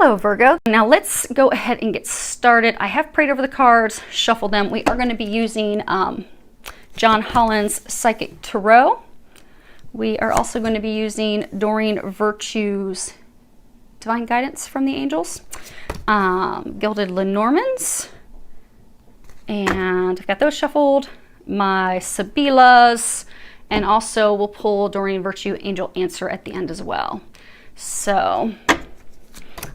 Hello, Virgo. Now let's go ahead and get started. I have prayed over the cards, shuffled them. We are going to be using John Holland's Psychic Tarot. We are also going to be using Doreen Virtue's Divine Guidance from the Angels, Gilded Lenormands, and I've got those shuffled, my Sabilas, and also we'll pull Doreen Virtue Angel Answer at the end as well. So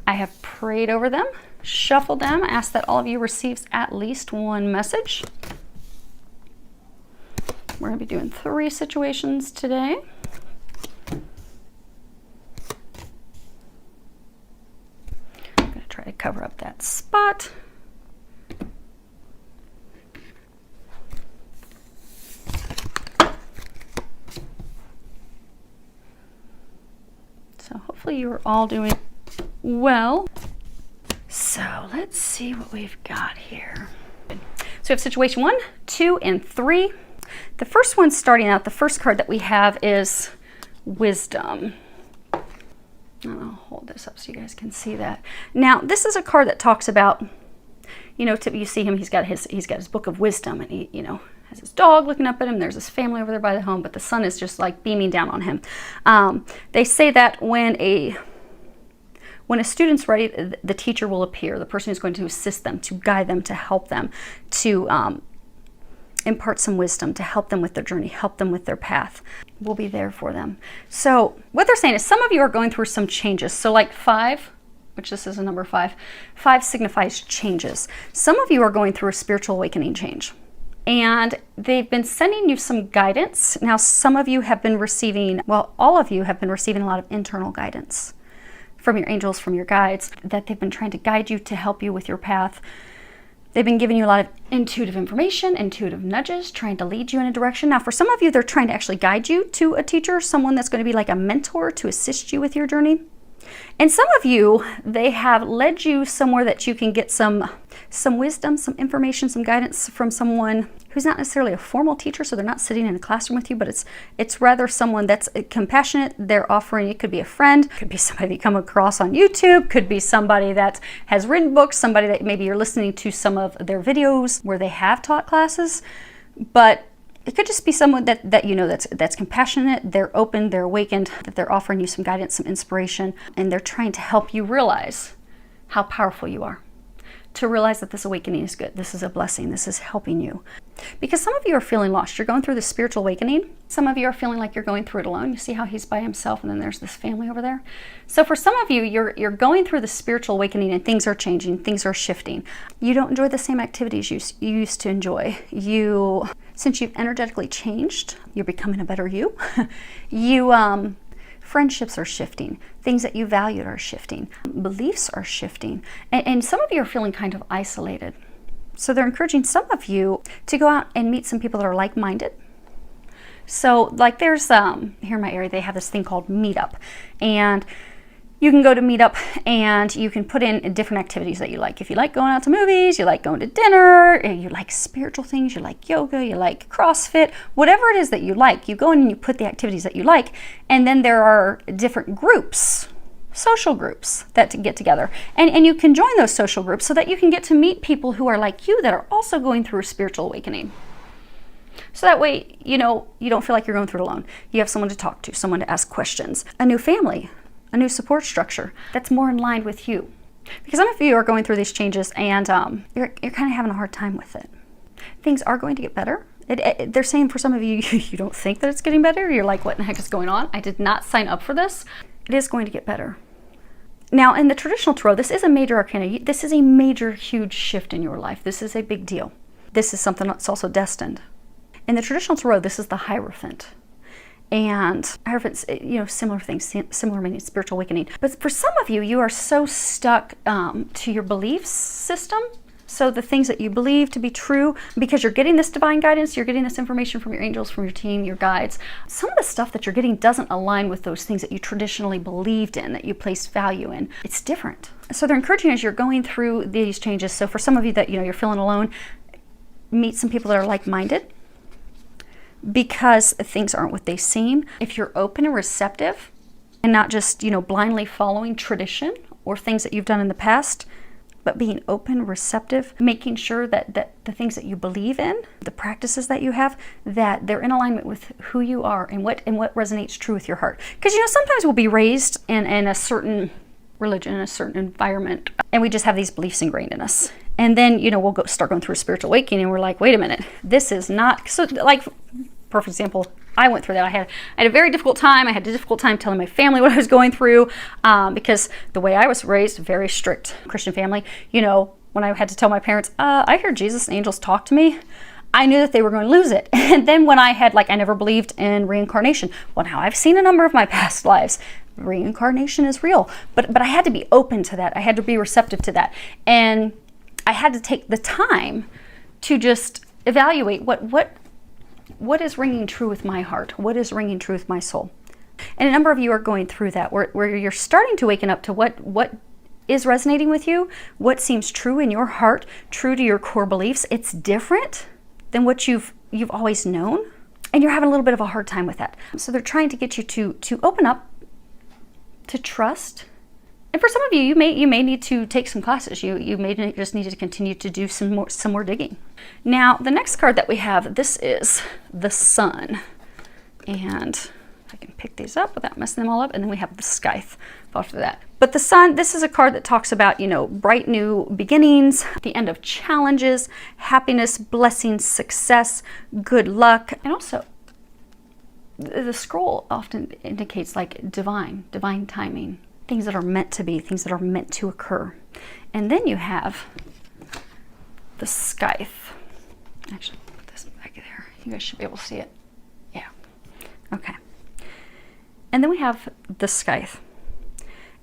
I have prayed over them, shuffled them, asked that all of you receives at least one message. We're going to be doing 3 situations today. I'm going to try to cover up that spot. So hopefully you're all doing well. So let's see what we've got here. So we have situation 1, 2, and 3. The first one starting out, the first card that we have is Wisdom. I'll hold this up so you guys can see that. Now, this is a card that talks about, you know, you see him, he's got his book of wisdom, and he, you know, has his dog looking up at him. There's his family over there by the home, but the sun is just like beaming down on him. They say that when a student's ready, the teacher will appear, the person who's going to assist them, to guide them, to help them, to impart some wisdom, to help them with their journey, help them with their path. We'll be there for them. So what they're saying is some of you are going through some changes. So like 5, which this is a number 5, 5 signifies changes. Some of you are going through a spiritual awakening change. And they've been sending you some guidance. Now, some of you have been receiving, well, all of you have been receiving a lot of internal guidance from your angels, from your guides, that they've been trying to guide you, to help you with your path. They've been giving you a lot of intuitive information, intuitive nudges, trying to lead you in a direction. Now, for some of you, they're trying to actually guide you to a teacher, someone that's going to be like a mentor to assist you with your journey. And some of you, they have led you somewhere that you can get some wisdom, some information, some guidance from someone who's not necessarily a formal teacher, so they're not sitting in a classroom with you, but it's rather someone that's compassionate. They're offering, it could be a friend, could be somebody you come across on YouTube, could be somebody that has written books, somebody that maybe you're listening to some of their videos where they have taught classes, but it could just be someone that you know that's compassionate, they're open, they're awakened, that they're offering you some guidance, some inspiration, and they're trying to help you realize how powerful you are. To realize that this awakening is good. This is a blessing. This is helping you. Because some of you are feeling lost. You're going through the spiritual awakening. Some of you are feeling like you're going through it alone. You see how he's by himself and then there's this family over there. So for some of you, you're going through the spiritual awakening and things are changing. Things are shifting. You don't enjoy the same activities you used to enjoy. Since you've energetically changed, you're becoming a better you. Friendships are shifting. Things that you valued are shifting. Beliefs are shifting. And some of you are feeling kind of isolated. So they're encouraging some of you to go out and meet some people that are like-minded. So like there's, here in my area, they have this thing called Meetup. And you can go to Meetup and you can put in different activities that you like. If you like going out to movies, you like going to dinner, you like spiritual things, you like yoga, you like CrossFit, whatever it is that you like, you go in and you put the activities that you like. And then there are different groups, social groups that get together. And you can join those social groups so that you can get to meet people who are like you that are also going through a spiritual awakening. So that way, you know, you don't feel like you're going through it alone. You have someone to talk to, someone to ask questions, a new family, a new support structure that's more in line with you. Because some of you are going through these changes and you're kind of having a hard time with it. Things are going to get better. They're saying for some of you, you don't think that it's getting better. You're like, what in the heck is going on? I did not sign up for this. It is going to get better. Now, in the traditional tarot, this is a major arcana. This is a major, huge shift in your life. This is a big deal. This is something that's also destined. In the traditional tarot, this is the Hierophant. And Hierophant's, you know, similar things, similar meaning, spiritual awakening. But for some of you, you are so stuck to your beliefs system. So the things that you believe to be true, because you're getting this divine guidance, you're getting this information from your angels, from your team, your guides. Some of the stuff that you're getting doesn't align with those things that you traditionally believed in, that you placed value in. It's different. So they're encouraging as you're going through these changes. So for some of you that, you know, you're feeling alone, meet some people that are like-minded, because things aren't what they seem. If you're open and receptive and not just, you know, blindly following tradition or things that you've done in the past, but being open, receptive, making sure that the things that you believe in, the practices that you have, that they're in alignment with who you are and what resonates true with your heart. Because, sometimes we'll be raised in a certain religion, in a certain environment, and we just have these beliefs ingrained in us. And then, we'll start going through a spiritual awakening, and we're like, wait a minute, this is not, so like, perfect example, I went through that. I had a very difficult time. I had a difficult time telling my family what I was going through, because the way I was raised, very strict Christian family, when I had to tell my parents, I hear Jesus and angels talk to me, I knew that they were going to lose it. And then when I had, I never believed in reincarnation. Well, now I've seen a number of my past lives. Reincarnation is real. But I had to be open to that. I had to be receptive to that. And I had to take the time to just evaluate what is ringing true with my heart? What is ringing true with my soul? And a number of you are going through that, where you're starting to waken up to what is resonating with you, what seems true in your heart, true to your core beliefs. It's different than what you've always known, and you're having a little bit of a hard time with that. So they're trying to get you to open up, to trust. And for some of you, you may need to take some classes. You may just need to continue to do some more digging. Now, the next card that we have, this is the Sun. And I can pick these up without messing them all up. And then we have the Scythe after that. But the Sun, this is a card that talks about, bright new beginnings, the end of challenges, happiness, blessings, success, good luck. And also, the scroll often indicates divine timing. Things that are meant to be, things that are meant to occur. And then you have the Scythe. Actually, put this back there. You guys should be able to see it. Yeah. Okay. And then we have the Scythe.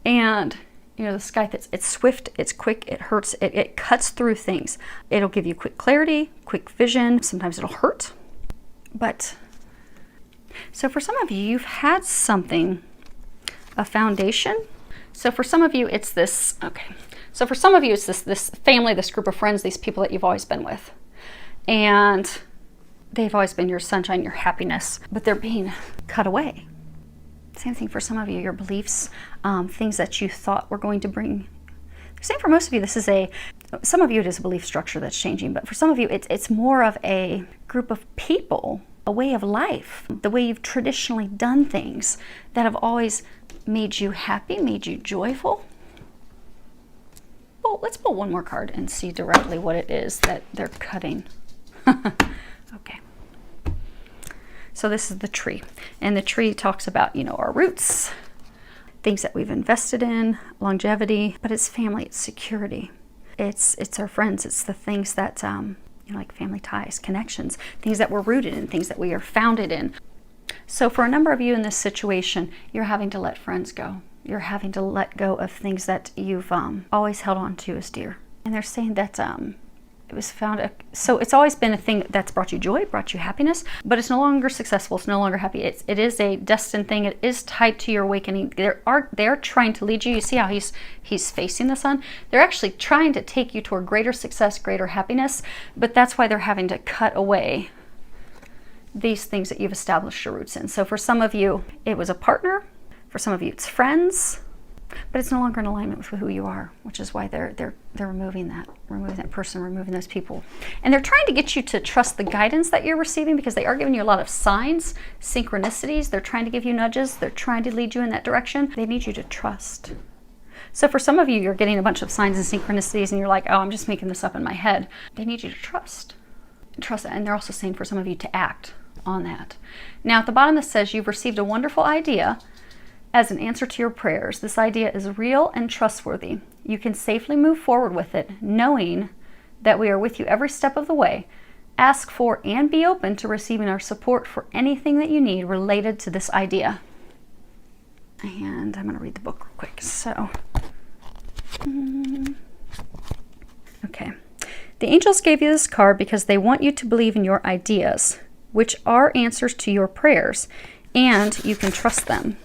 And, the Scythe, it's swift, it's quick, it hurts, it cuts through things. It'll give you quick clarity, quick vision. Sometimes it'll hurt. But, so for some of you, you've had something, a foundation. So for some of you, it's this, okay. So for some of you, it's this family, this group of friends, these people that you've always been with. And they've always been your sunshine, your happiness, but they're being cut away. Same thing for some of you, your beliefs, things that you thought were going to bring. Same for most of you, some of you it is a belief structure that's changing, but for some of you, it's more of a group of people, a way of life, the way you've traditionally done things that have always made you happy, made you joyful. Well, let's pull one more card and see directly what it is that they're cutting. Okay. So this is the tree. And the tree talks about, our roots, things that we've invested in, longevity, but it's family, it's security. It's our friends, it's the things that, like family ties, connections, things that we're rooted in, things that we are founded in. So for a number of you in this situation, you're having to let friends go. You're having to let go of things that you've always held on to as dear. And they're saying that it was found, so it's always been a thing that's brought you joy, brought you happiness, but it's no longer successful, it's no longer happy. It is a destined thing, it is tied to your awakening. They're trying to lead you. You see how he's facing the sun? They're actually trying to take you toward greater success, greater happiness, but that's why they're having to cut away these things that you've established your roots in. So for some of you, it was a partner. For some of you, it's friends, but it's no longer in alignment with who you are, which is why they're removing that person, removing those people. And they're trying to get you to trust the guidance that you're receiving, because they are giving you a lot of signs, synchronicities. They're trying to give you nudges. They're trying to lead you in that direction. They need you to trust. So for some of you, you're getting a bunch of signs and synchronicities and you're like, oh, I'm just making this up in my head. They need you to trust. Trust that. And they're also saying for some of you to act on that. Now at the bottom this says you've received a wonderful idea as an answer to your prayers. This idea is real and trustworthy. You can safely move forward with it, knowing that we are with you every step of the way. Ask for and be open to receiving our support for anything that you need related to this idea. And I'm going to read the book real quick. So, okay. The angels gave you this card because they want you to believe in your ideas, which are answers to your prayers, and you can trust them.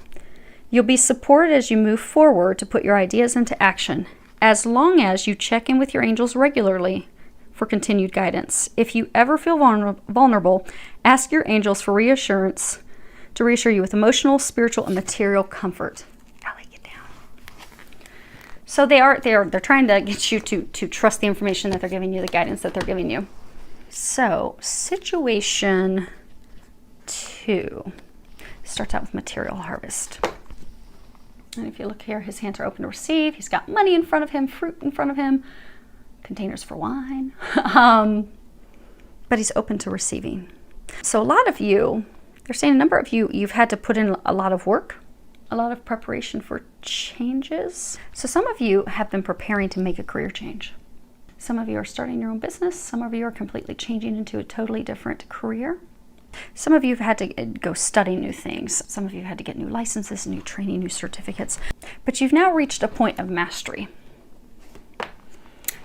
You'll be supported as you move forward to put your ideas into action, as long as you check in with your angels regularly for continued guidance. If you ever feel vulnerable, ask your angels for reassurance to reassure you with emotional, spiritual, and material comfort. Allie, get down. So they're trying to get you to trust the information that they're giving you, the guidance that they're giving you. So situation 2 starts out with material harvest. And if you look here, his hands are open to receive. He's got money in front of him, fruit in front of him, containers for wine. But he's open to receiving. So a lot of you, they're saying a number of you, you've had to put in a lot of work, a lot of preparation for changes. So some of you have been preparing to make a career change. Some of you are starting your own business. Some of you are completely changing into a totally different career. Some of you have had to go study new things. Some of you had to get new licenses, new training, new certificates. But you've now reached a point of mastery.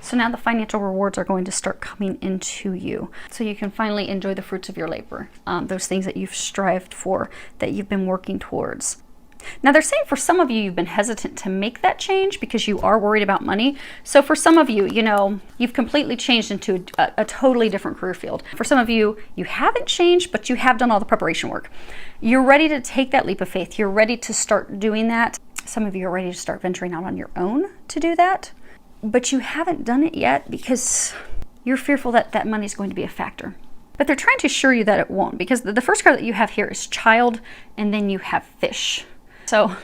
So now the financial rewards are going to start coming into you. So you can finally enjoy the fruits of your labor, those things that you've strived for, that you've been working towards. Now they're saying for some of you, you've been hesitant to make that change because you are worried about money. So for some of you, you've completely changed into a totally different career field. For some of you, you haven't changed, but you have done all the preparation work. You're ready to take that leap of faith. You're ready to start doing that. Some of you are ready to start venturing out on your own to do that, but you haven't done it yet because you're fearful that that money is going to be a factor. But they're trying to assure you that it won't, because the first card that you have here is child, and then you have fish. So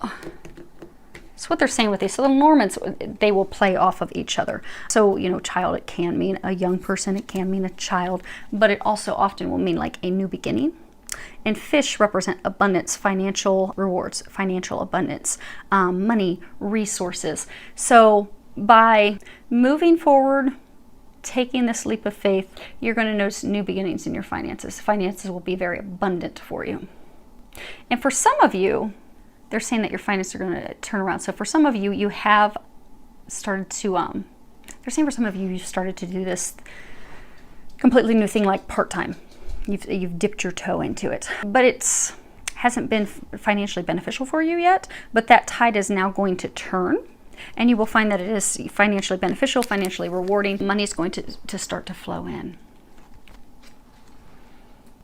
that's what they're saying with these. So the Normans, they will play off of each other. So, child, it can mean a young person, it can mean a child, but it also often will mean like a new beginning. And fish represent abundance, financial rewards, financial abundance, money, resources. So by moving forward, taking this leap of faith, you're going to notice new beginnings in your finances. Finances will be very abundant for you. And for some of you, they're saying that your finances are going to turn around. So for some of you, you have started to, they're saying for some of you, you've started to do this completely new thing like part-time. You've dipped your toe into it. But it hasn't been financially beneficial for you yet, but that tide is now going to turn. And you will find that it is financially beneficial, financially rewarding. Money is going to start to flow in.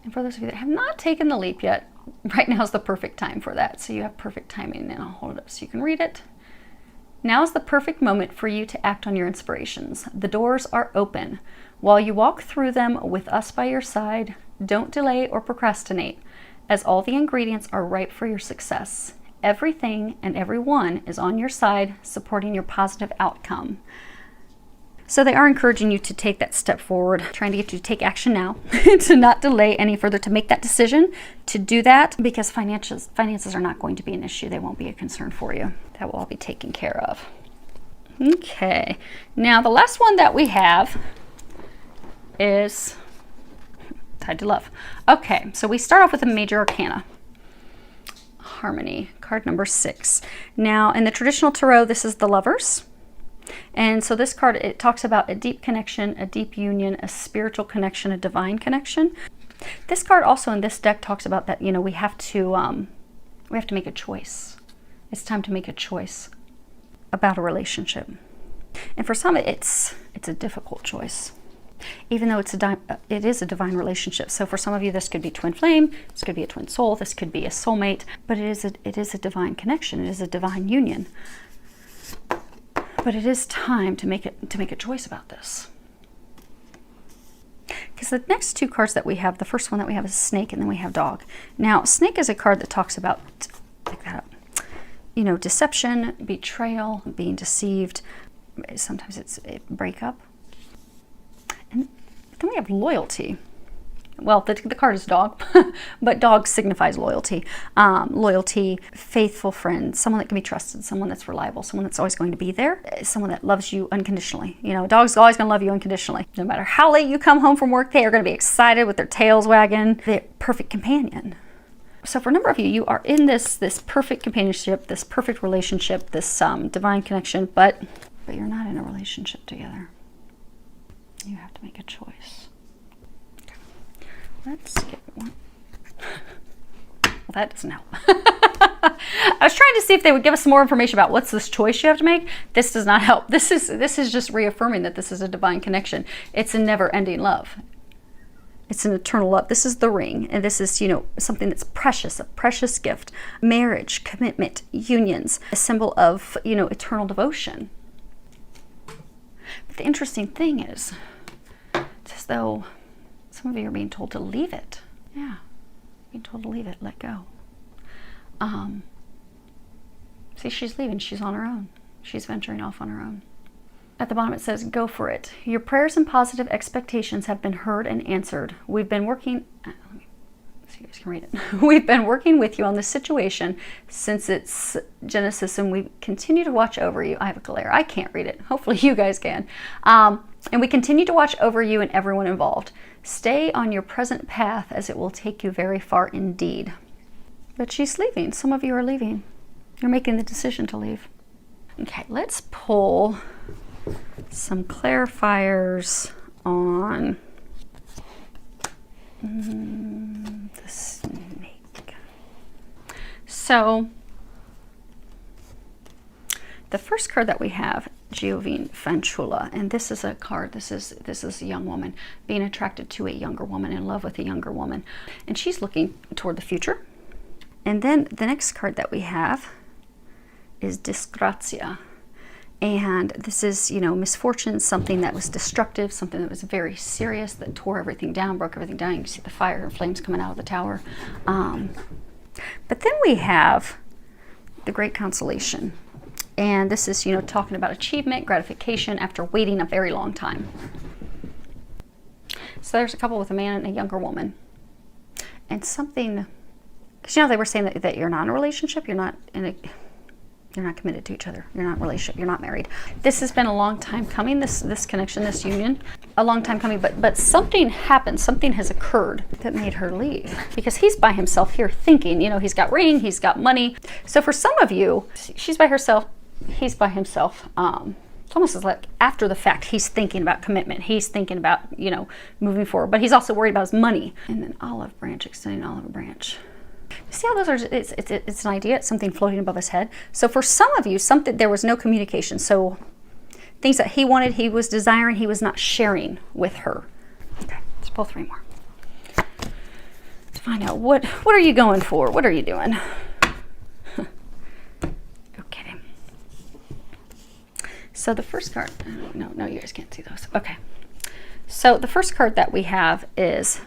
And for those of you that have not taken the leap yet, right now is the perfect time for that. So you have perfect timing, and I'll hold it up so you can read it. Now is the perfect moment for you to act on your inspirations. The doors are open. While you walk through them with us by your side, don't delay or procrastinate, as all the ingredients are ripe for your success. Everything and everyone is on your side, supporting your positive outcome. So they are encouraging you to take that step forward, trying to get you to take action now, to not delay any further, to make that decision, to do that, because finances are not going to be an issue. They won't be a concern for you. That will all be taken care of. Okay, now the last one that we have is tied to love. Okay, so we start off with a major arcana. Harmony, card number 6. Now, in the traditional tarot, this is the Lovers. And so this card, it talks about a deep connection, a deep union, a spiritual connection, a divine connection. This card also in this deck talks about that, we have to make a choice. It's time to make a choice about a relationship. And for some, it's a difficult choice, even though it is a divine relationship. So for some of you, this could be twin flame, this could be a twin soul, this could be a soulmate, but it is a divine connection. It is a divine union. But it is time to make a choice about this. Because the next two cards that we have, the first one that we have is snake, and then we have dog. Now, snake is a card that talks about, pick that up, deception, betrayal, being deceived. Sometimes it's a breakup. And then we have loyalty. Well, the card is dog, but dog signifies loyalty. Loyalty, faithful friend, someone that can be trusted, someone that's reliable, someone that's always going to be there, someone that loves you unconditionally. A dog's always going to love you unconditionally. No matter how late you come home from work, they are going to be excited with their tails wagging. They're a perfect companion. So for a number of you, you are in this perfect companionship, this perfect relationship, this divine connection, but you're not in a relationship together. You have to make a choice. Let's get one. Well, that doesn't help. I was trying to see if they would give us some more information about what's this choice you have to make. This does not help. This is just reaffirming that this is a divine connection. It's a never-ending love. It's an eternal love. This is the ring, and this is, you know, something that's precious, a precious gift. Marriage, commitment, unions, a symbol of, you know, eternal devotion. But the interesting thing is, it's as though some of you are being told to leave it. Yeah, being told to leave it, let go. See, she's leaving. She's on her own. She's venturing off on her own. At the bottom it says, go for it. Your prayers and positive expectations have been heard and answered. We've been working, so you guys can read it. We've been working with you on this situation since its genesis, and we continue to watch over you. I have a glare. I can't read it. Hopefully you guys can. And we continue to watch over you and everyone involved. Stay on your present path, as it will take you very far indeed. But she's leaving. Some of you are leaving. You're making the decision to leave. Okay, let's pull some clarifiers on the snake. So the first card that we have, Giovine Fanciulla, and this is a card, this is a young woman being attracted to a younger woman, in love with a younger woman, and she's looking toward the future. And then the next card that we have is Disgrazia. And this is, you know, misfortune, something that was destructive, something that was very serious, that tore everything down, broke everything down. You can see the fire and flames coming out of the tower. But then we have the Great Consolation. And this is, you know, talking about achievement, gratification after waiting a very long time. So there's a couple with a man and a younger woman. And something, because, you know, they were saying that you're not in a relationship, you're not committed to each other. You're not in a relationship. You're not married. This has been a long time coming, this connection, this union, a long time coming, but something happened, something has occurred that made her leave, because he's by himself here thinking, you know, he's got ring, he's got money. So for some of you, she's by herself, he's by himself. It's almost as like after the fact, he's thinking about commitment. He's thinking about, you know, moving forward, but he's also worried about his money. And then olive branch, extending olive branch. See how those are, it's an idea, it's something floating above his head. So for some of you, there was no communication. So things that he wanted, he was desiring, he was not sharing with her. Okay, let's pull 3 more. To find out what are you going for? What are you doing? Okay. So the first card, no, you guys can't see those. Okay. So the first card that we have is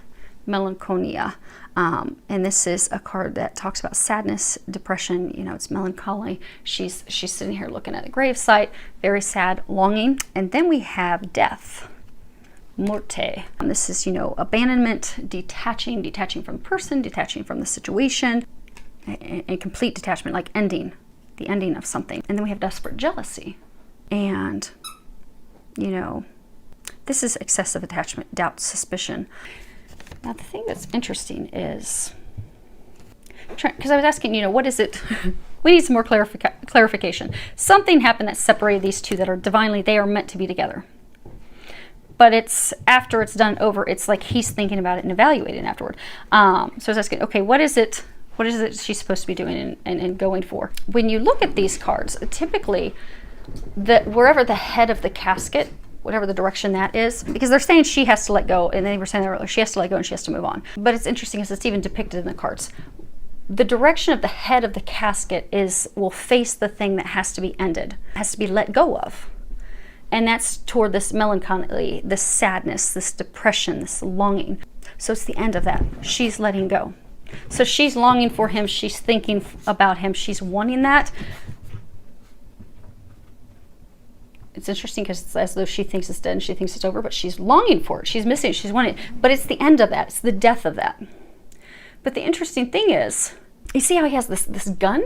Melancholia. And this is a card that talks about sadness, depression, you know, it's melancholy. She's sitting here looking at a gravesite, very sad, longing. And then we have death, Morte. And this is, you know, abandonment, detaching from the person, detaching from the situation, a complete detachment, like ending, the ending of something. And then we have desperate jealousy. And, you know, this is excessive attachment, doubt, suspicion. Now, the thing that's interesting is, because I was asking, you know, what is it? We need some more clarification. Something happened that separated these two that are divinely, they are meant to be together. But it's after it's done over, it's like he's thinking about it and evaluating afterward. So I was asking, okay, what is it she's supposed to be doing and going for? When you look at these cards, typically, wherever the head of the casket, whatever the direction that is, because they're saying she has to let go, and they were saying earlier she has to let go and she has to move on. But it's interesting because it's even depicted in the cards. The direction of the head of the casket will face the thing that has to be ended, has to be let go of. And that's toward this melancholy, this sadness, this depression, this longing. So it's the end of that. She's letting go. So she's longing for him, she's thinking about him, she's wanting that. It's interesting because it's as though she thinks it's dead and she thinks it's over, but she's longing for it. She's missing it. She's wanting it. But it's the end of that. It's the death of that. But the interesting thing is, you see how he has this gun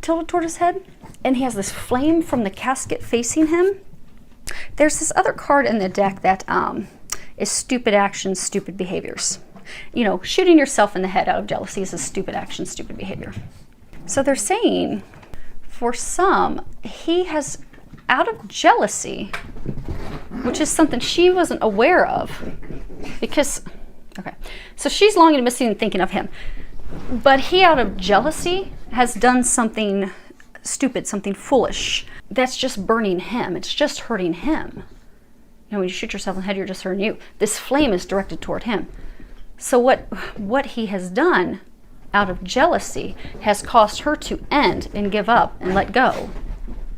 tilted toward his head? And he has this flame from the casket facing him? There's this other card in the deck that is stupid actions, stupid behaviors. You know, shooting yourself in the head out of jealousy is a stupid action, stupid behavior. So they're saying, for some, he has, out of jealousy, which is something she wasn't aware of, because, okay, so she's longing and missing and thinking of him, but he, out of jealousy, has done something stupid, something foolish, that's just burning him, it's just hurting him. You know, when you shoot yourself in the head, you're just hurting you. This flame is directed toward him. So what he has done out of jealousy has caused her to end and give up and let go.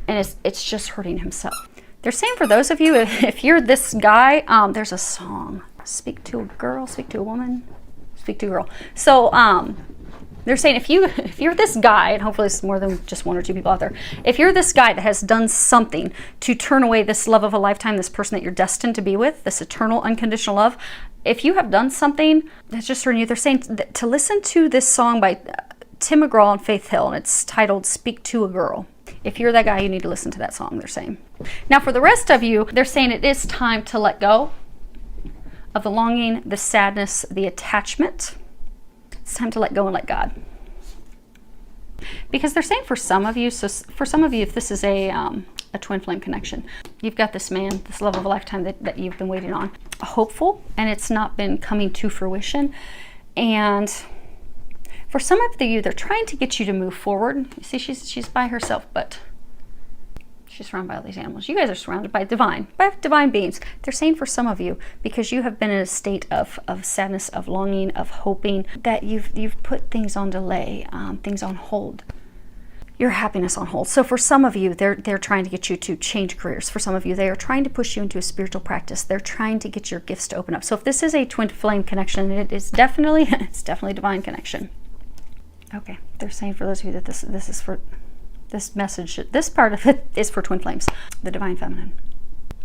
And it's just hurting himself. They're saying for those of you, if you're this guy, there's a song, speak to a girl, speak to a woman, speak to a girl. So they're saying if you're this guy, and hopefully it's more than just one or two people out there, if you're this guy that has done something to turn away this love of a lifetime, this person that you're destined to be with, this eternal unconditional love, if you have done something that's just hurting you, they're saying to listen to this song by Tim McGraw and Faith Hill, and it's titled Speak to a Girl. If you're that guy, you need to listen to that song, they're saying. Now for the rest of you, they're saying it is time to let go of the longing, the sadness, the attachment. It's time to let go and let God. Because they're saying for some of you, so for some of you, if this is a twin flame connection, you've got this man, this love of a lifetime that you've been waiting on, hopeful, and it's not been coming to fruition. And for some of you, they're trying to get you to move forward. You see, she's by herself, but she's surrounded by all these animals. You guys are surrounded by divine beings. They're saying for some of you, because you have been in a state of sadness, of longing, of hoping, that you've put things on delay, things on hold, your happiness on hold. So for some of you, they're trying to get you to change careers. For some of you, they are trying to push you into a spiritual practice. They're trying to get your gifts to open up. So if this is a twin flame connection, it's definitely divine connection. Okay, they're saying for those of you that this is for this message, this part of it is for twin flames, the divine feminine.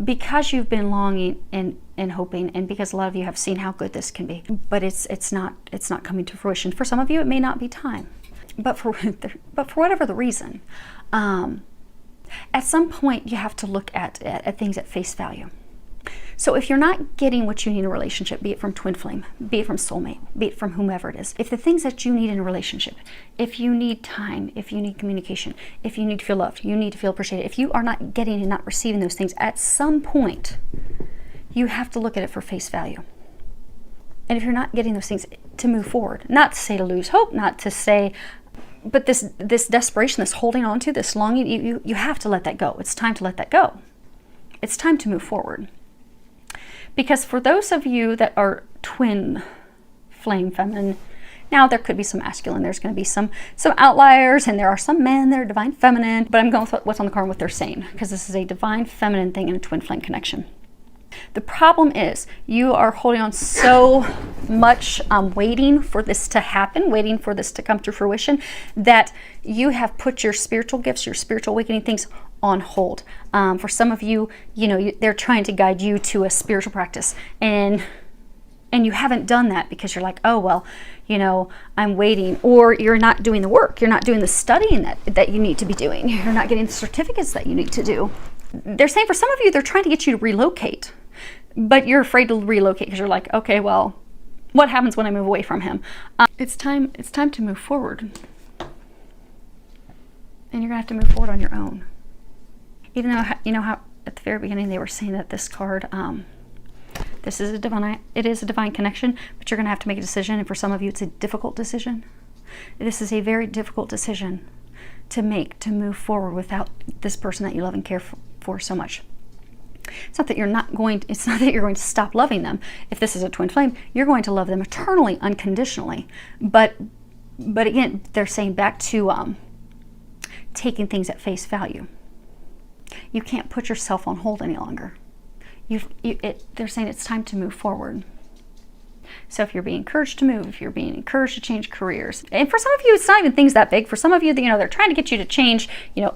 Because you've been longing and hoping, and because a lot of you have seen how good this can be, but it's not coming to fruition. For some of you, it may not be time, but for whatever the reason, at some point you have to look at things at face value. So if you're not getting what you need in a relationship, be it from twin flame, be it from soulmate, be it from whomever it is, if the things that you need in a relationship, if you need time, if you need communication, if you need to feel loved, you need to feel appreciated, if you are not getting and not receiving those things, at some point, you have to look at it for face value. And if you're not getting those things, to move forward, not to say to lose hope, not to say, but this desperation, this holding on to, this longing, you have to let that go. It's time to let that go. It's time to move forward. Because for those of you that are twin flame feminine, now there could be some masculine, there's going to be some outliers, and there are some men that are divine feminine, but I'm going with what's on the card, what they're saying, because this is a divine feminine thing in a twin flame connection. The problem is you are holding on so much, waiting for this to happen, waiting for this to come to fruition, that you have put your spiritual gifts, your spiritual awakening things on hold. For some of you, they're trying to guide you to a spiritual practice, and you haven't done that because you're like, oh, well, I'm waiting, or you're not doing the work. You're not doing the studying that you need to be doing. You're not getting the certificates that you need to do. They're saying for some of you, they're trying to get you to relocate, but you're afraid to relocate because you're like, okay, well, what happens when I move away from him? It's time to move forward. And you're gonna have to move forward on your own. Even though, how at the very beginning they were saying that this card, it is a divine connection, but you're gonna have to make a decision. And for some of you, it's a difficult decision. This is a very difficult decision to make, to move forward without this person that you love and care for so much. It's not that you're going to stop loving them. If this is a twin flame, you're going to love them eternally, unconditionally. But again, they're saying back to taking things at face value. You can't put yourself on hold any longer. They're saying it's time to move forward. So if you're being encouraged to move, if you're being encouraged to change careers, and for some of you, it's not even things that big. For some of you, they're trying to get you to change,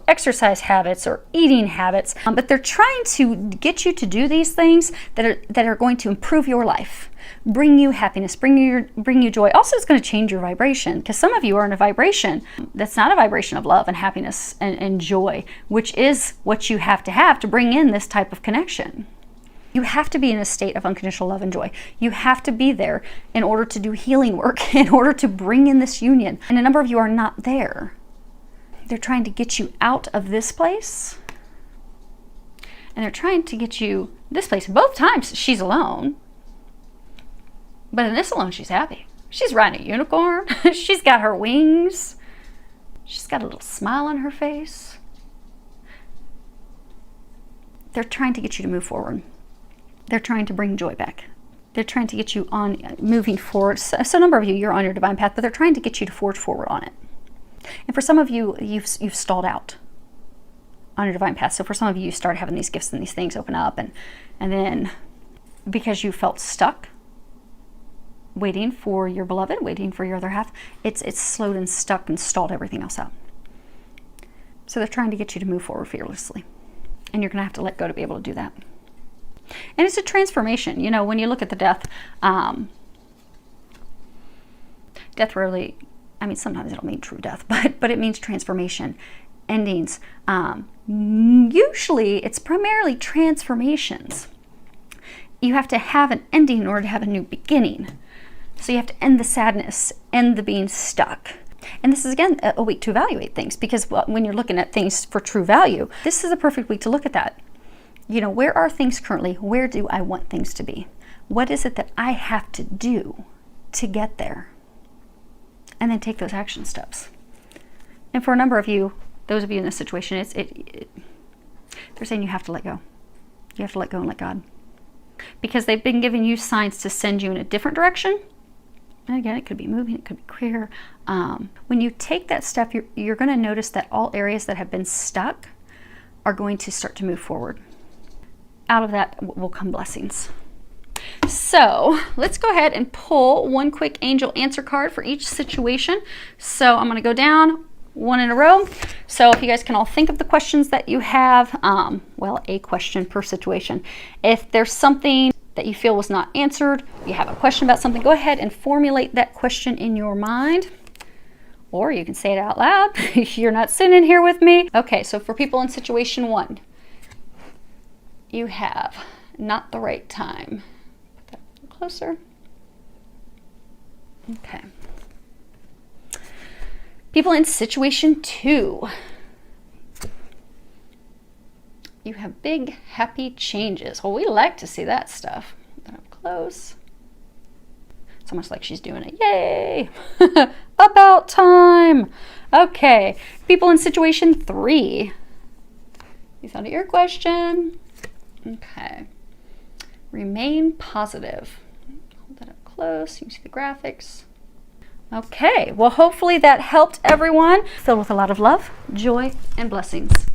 exercise habits or eating habits, but they're trying to get you to do these things that are going to improve your life, bring you happiness, bring you joy. Also, it's going to change your vibration, because some of you are in a vibration that's not a vibration of love and happiness and joy, which is what you have to bring in this type of connection. You have to be in a state of unconditional love and joy. You have to be there in order to do healing work, in order to bring in this union. And a number of you are not there. They're trying to get you out of this place. And they're trying to get you this place. Both times she's alone. But in this alone, she's happy. She's riding a unicorn. She's got her wings. She's got a little smile on her face. They're trying to get you to move forward. They're trying to bring joy back. They're trying to get you on moving forward. So a number of you, you're on your divine path, but they're trying to get you to forge forward on it. And for some of you, you've stalled out on your divine path. So for some of you, you start having these gifts and these things open up, and then because you felt stuck waiting for your beloved, waiting for your other half, it's slowed and stuck and stalled everything else out. So they're trying to get you to move forward fearlessly. And you're going to have to let go to be able to do that. And it's a transformation. You know, when you look at the death, death rarely, I mean, sometimes it'll mean true death, but it means transformation, endings. Usually it's primarily transformations. You have to have an ending in order to have a new beginning. So you have to end the sadness, end the being stuck. And this is, again, a week to evaluate things, because when you're looking at things for true value, this is a perfect week to look at that. You know, where are things currently? Where do I want things to be? What is it that I have to do to get there? And then take those action steps. And for a number of you, those of you in this situation, they're saying you have to let go. You have to let go and let God. Because they've been giving you signs to send you in a different direction. And again, it could be moving, it could be career. When you take that step, you're going to notice that all areas that have been stuck are going to start to move forward. Out of that will come blessings. So let's go ahead and pull one quick angel answer card for each situation. So I'm going to go down one in a row. So if you guys can all think of the questions that you have, well, a question per situation. If there's something that you feel was not answered, you have a question about something, go ahead and formulate that question in your mind. Or you can say it out loud if you're not sitting here with me. Okay, so for people in situation 1, you have not the right time. Put that a little closer. Okay. People in situation 2, you have big, happy changes. Well, we like to see that stuff. Put that up close. It's almost like she's doing it. Yay! About time! Okay. People in situation 3, you thought of your question. Okay. Remain positive. Hold that up close. You can see the graphics. Okay. Well, hopefully that helped everyone. Filled with a lot of love, joy, and blessings.